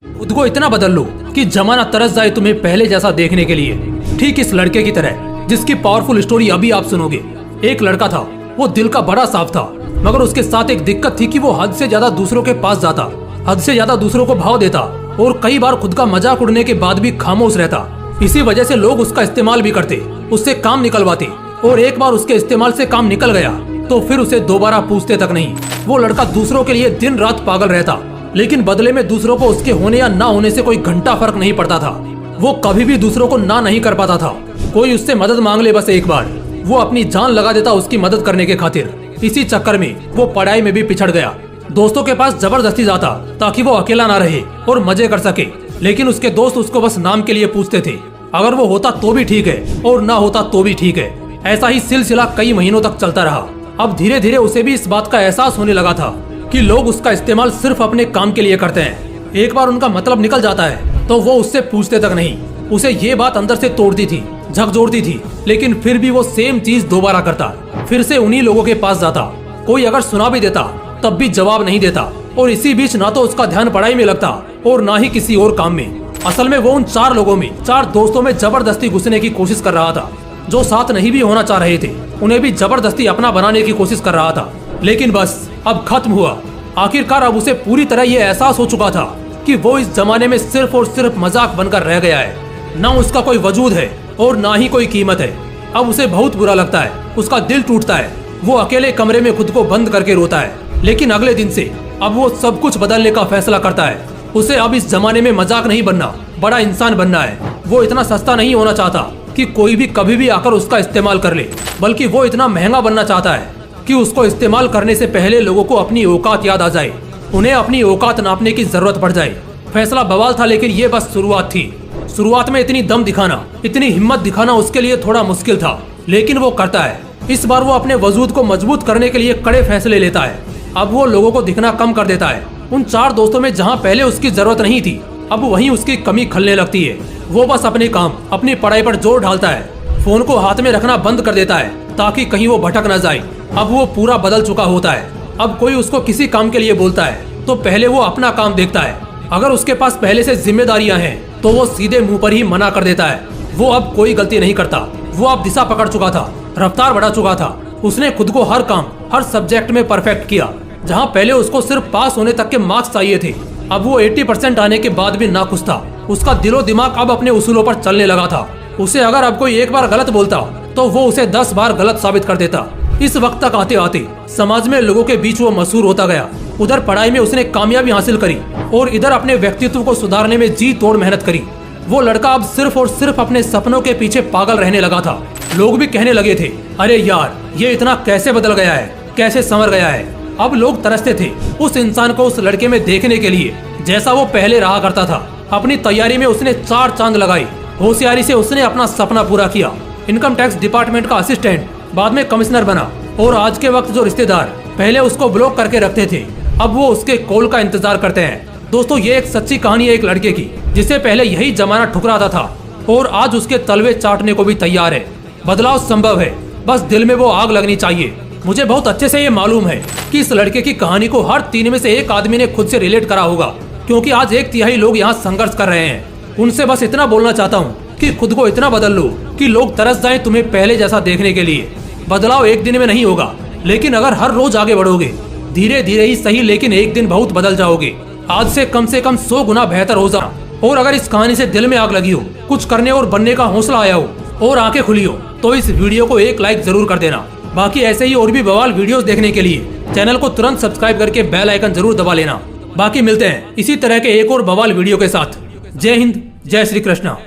खुद को इतना बदल लो कि जमाना तरस जाए तुम्हें पहले जैसा देखने के लिए। ठीक इस लड़के की तरह जिसकी पावरफुल स्टोरी अभी आप सुनोगे। एक लड़का था, वो दिल का बड़ा साफ था, मगर उसके साथ एक दिक्कत थी कि वो हद से ज्यादा दूसरों के पास जाता, हद से ज्यादा दूसरों को भाव देता और कई बार खुद का मजाक उड़ने के बाद भी खामोश रहता। इसी वजह से लोग उसका इस्तेमाल भी करते, उससे काम निकलवाते, और एक बार उसके इस्तेमाल से काम निकल गया तो फिर उसे दोबारा पूछते तक नहीं। वो लड़का दूसरों के लिए दिन रात पागल रहता, लेकिन बदले में दूसरों को उसके होने या ना होने से कोई घंटा फर्क नहीं पड़ता था। वो कभी भी दूसरों को ना नहीं कर पाता था। कोई उससे मदद मांग ले बस एक बार, वो अपनी जान लगा देता उसकी मदद करने के खातिर। इसी चक्कर में वो पढ़ाई में भी पिछड़ गया। दोस्तों के पास जबरदस्ती जाता ताकि वो अकेला ना रहे और मजे कर सके, लेकिन उसके दोस्त उसको बस नाम के लिए पूछते थे। अगर वो होता तो भी ठीक है और ना होता तो भी ठीक है। ऐसा ही सिलसिला कई महीनों तक चलता रहा। अब धीरे धीरे उसे भी इस बात का एहसास होने लगा था कि लोग उसका इस्तेमाल सिर्फ अपने काम के लिए करते हैं। एक बार उनका मतलब निकल जाता है तो वो उससे पूछते तक नहीं। उसे ये बात अंदर से तोड़ती थी, झकझोरती थी, लेकिन फिर भी वो सेम चीज दोबारा करता। फिर से उन्हीं लोगों के पास जाता। कोई अगर सुना भी देता तब भी जवाब नहीं देता, और इसी बीच ना तो उसका ध्यान पढ़ाई में लगता और ना ही किसी और काम में। असल में वो उन 4 लोगों में, 4 दोस्तों में जबरदस्ती घुसने की कोशिश कर रहा था। जो साथ नहीं भी होना चाह रहे थे उन्हें भी जबरदस्ती अपना बनाने की कोशिश कर रहा था। लेकिन बस अब खत्म हुआ। आखिरकार अब उसे पूरी तरह ये एहसास हो चुका था कि वो इस जमाने में सिर्फ और सिर्फ मजाक बनकर रह गया है। ना उसका कोई वजूद है और ना ही कोई कीमत है। अब उसे बहुत बुरा लगता है, उसका दिल टूटता है। वो अकेले कमरे में खुद को बंद करके रोता है। लेकिन अगले दिन से अब वो सब कुछ बदलने का फैसला करता है। उसे अब इस जमाने में मजाक नहीं बनना, बड़ा इंसान बनना है। वो इतना सस्ता नहीं होना चाहता कि कोई भी कभी भी आकर उसका इस्तेमाल कर ले, बल्कि वो इतना महंगा बनना चाहता है कि उसको इस्तेमाल करने से पहले लोगों को अपनी औकात याद आ जाए, उन्हें अपनी औकात नापने की जरूरत पड़ जाए। फैसला बवाल था, लेकिन ये बस शुरुआत थी। शुरुआत में इतनी दम दिखाना, इतनी हिम्मत दिखाना उसके लिए थोड़ा मुश्किल था, लेकिन वो करता है। इस बार वो अपने वजूद को मजबूत करने के लिए कड़े फैसले लेता है। अब वो लोगों को दिखना कम कर देता है। उन 4 दोस्तों में जहाँ पहले उसकी जरूरत नहीं थी, अब वहीं उसकी कमी खलने लगती है। वो बस अपने काम, अपनी पढ़ाई पर जोर डालता है। फोन को हाथ में रखना बंद कर देता है ताकि कहीं वो भटक न जाए। अब वो पूरा बदल चुका होता है। अब कोई उसको किसी काम के लिए बोलता है तो पहले वो अपना काम देखता है। अगर उसके पास पहले से जिम्मेदारियां हैं तो वो सीधे मुंह पर ही मना कर देता है। वो अब कोई गलती नहीं करता। वो अब दिशा पकड़ चुका था, रफ्तार बढ़ा चुका था। उसने खुद को हर काम, हर सब्जेक्ट में परफेक्ट किया। जहाँ पहले उसको सिर्फ पास होने तक के मार्क्स चाहिए थे, अब वो 80% आने के बाद भी नाखुश था। उसका दिलो दिमाग अब अपने उसूलों पर चलने लगा था। उसे अगर अब कोई एक बार गलत बोलता तो वो उसे 10 बार गलत साबित कर देता। इस वक्त तक आते आते समाज में लोगों के बीच वो मशहूर होता गया। उधर पढ़ाई में उसने कामयाबी हासिल करी और इधर अपने व्यक्तित्व को सुधारने में जी तोड़ मेहनत करी। वो लड़का अब सिर्फ और सिर्फ अपने सपनों के पीछे पागल रहने लगा था। लोग भी कहने लगे थे, अरे यार ये इतना कैसे बदल गया है, कैसे संवर गया है। अब लोग तरसते थे उस इंसान को उस लड़के में देखने के लिए जैसा वो पहले रहा करता था। अपनी तैयारी में उसने 4 चांद लगाई। होशियारी से उसने अपना सपना पूरा किया। इनकम टैक्स डिपार्टमेंट का असिस्टेंट, बाद में कमिश्नर बना, और आज के वक्त जो रिश्तेदार पहले उसको ब्लॉक करके रखते थे अब वो उसके कॉल का इंतजार करते हैं। दोस्तों, ये एक सच्ची कहानी है एक लड़के की जिसे पहले यही जमाना ठुकराता था और आज उसके तलवे चाटने को भी तैयार है। बदलाव संभव है, बस दिल में वो आग लगनी चाहिए। मुझे बहुत अच्छे से ये मालूम है कि इस लड़के की कहानी को हर 3 में से 1 आदमी ने खुद से रिलेट करा होगा, क्योंकि आज 1/3 लोग यहाँ संघर्ष कर रहे हैं। उनसे बस इतना बोलना चाहता हूँ कि खुद को इतना बदल लो कि लोग तरस जाएं तुम्हें पहले जैसा देखने के लिए। बदलाव एक दिन में नहीं होगा, लेकिन अगर हर रोज आगे बढ़ोगे, धीरे धीरे ही सही, लेकिन एक दिन बहुत बदल जाओगे। आज से कम 100 गुना बेहतर हो जा। और अगर इस कहानी से दिल में आग लगी हो, कुछ करने और बनने का हौसला आया हो और आंखें खुली हो, तो इस वीडियो को 1 लाइक जरूर कर देना। बाकी ऐसे ही और भी बवाल वीडियोस देखने के लिए चैनल को तुरंत सब्सक्राइब करके बेल आइकन जरूर दबा लेना। बाकी मिलते हैं इसी तरह के एक और बवाल वीडियो के साथ। जय हिंद, जय श्री कृष्णा।